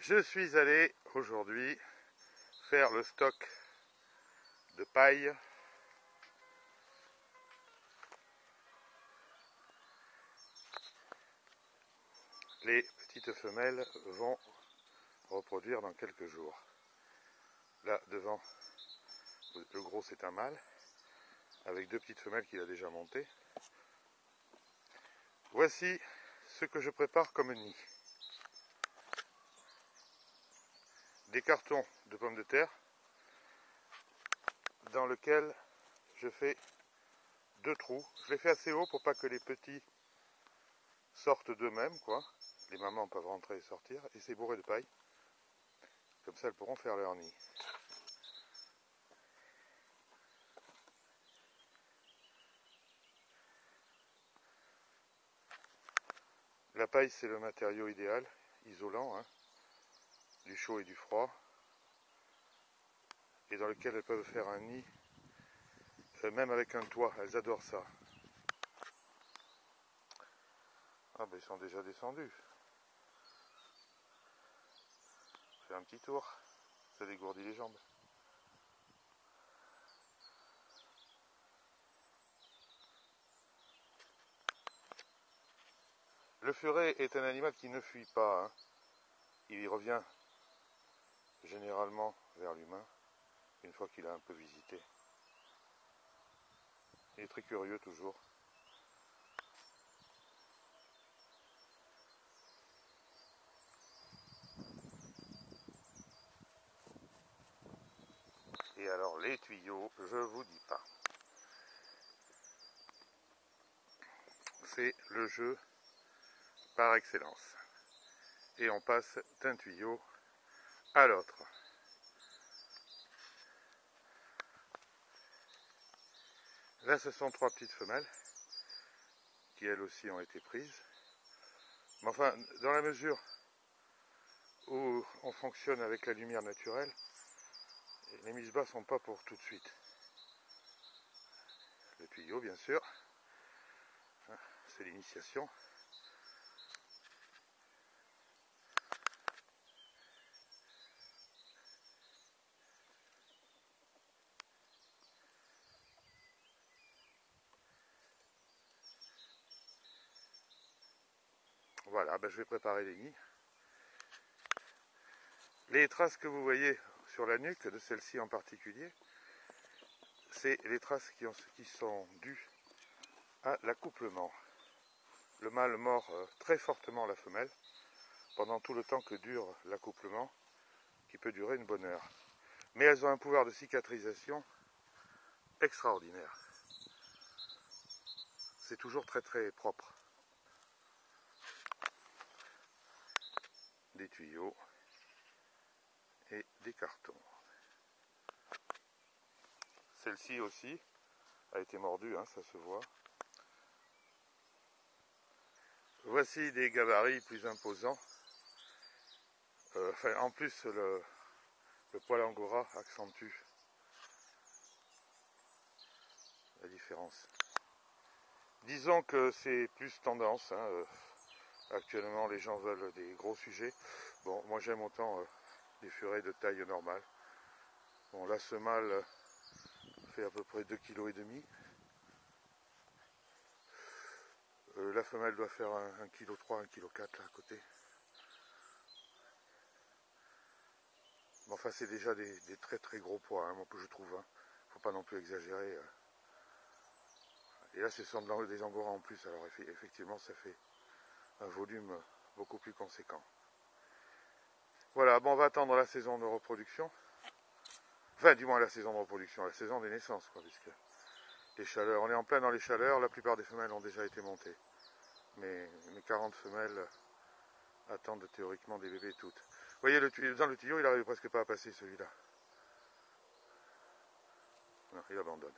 Je suis allé aujourd'hui faire le stock de paille les petites femelles vont reproduire dans quelques jours. Là devant, le gros c'est un mâle avec deux petites femelles qu'il a déjà montées. Voici ce que je prépare comme nid. Des cartons de pommes de terre dans lesquels je fais deux trous. Je les fais assez haut pour pas que les petits sortent d'eux-mêmes, quoi. Les mamans peuvent rentrer et sortir, et c'est bourré de paille. Comme ça, elles pourront faire leur nid. La paille, c'est le matériau idéal, isolant, hein, du chaud et du froid, et dans lequel elles peuvent faire un nid, même avec un toit. Elles adorent ça. Ah ben ils sont déjà descendus. Je fais un petit tour, ça dégourdit les jambes. Le furet est un animal qui ne fuit pas, hein. Il y revient généralement vers l'humain une fois qu'il a un peu visité. Il est très curieux toujours. Et alors les tuyaux, je vous dis pas. C'est le jeu par excellence. Et on passe d'un tuyau à l'autre. Là, ce sont trois petites femelles qui elles aussi ont été prises. Mais enfin, dans la mesure où on fonctionne avec la lumière naturelle, les mises bas sont pas pour tout de suite. Le tuyau, bien sûr, c'est l'initiation. Voilà, ben je vais préparer les nids. Les traces que vous voyez sur la nuque, de celle-ci en particulier, c'est les traces qui sont dues à l'accouplement. Le mâle mord très fortement la femelle pendant tout le temps que dure l'accouplement, qui peut durer une bonne heure. Mais elles ont un pouvoir de cicatrisation extraordinaire. C'est toujours très très propre. Des tuyaux et des cartons. Celle-ci aussi a été mordue, hein, ça se voit. Voici des gabarits plus imposants. En plus, le poil angora accentue la différence. Disons que c'est plus tendance, hein, actuellement les gens veulent des gros sujets. Bon, moi j'aime autant des furets de taille normale. Bon, là ce mâle fait à peu près 2,5 kg. La femelle doit faire 1,3 kg, 1,4 kg là à côté. Mais enfin c'est déjà des très très gros poids, hein, je trouve. Hein. Faut pas non plus exagérer. Et là ce sont des angoras en plus, alors effectivement ça fait un volume beaucoup plus conséquent. Voilà, bon on va attendre la saison de reproduction. Enfin du moins la saison de reproduction, la saison des naissances, quoi, puisque les chaleurs, on est en plein dans les chaleurs, la plupart des femelles ont déjà été montées. Mais mes 40 femelles attendent théoriquement des bébés toutes. Vous voyez, dans le tuyau, il n'arrive presque pas à passer celui-là. Non, il abandonne.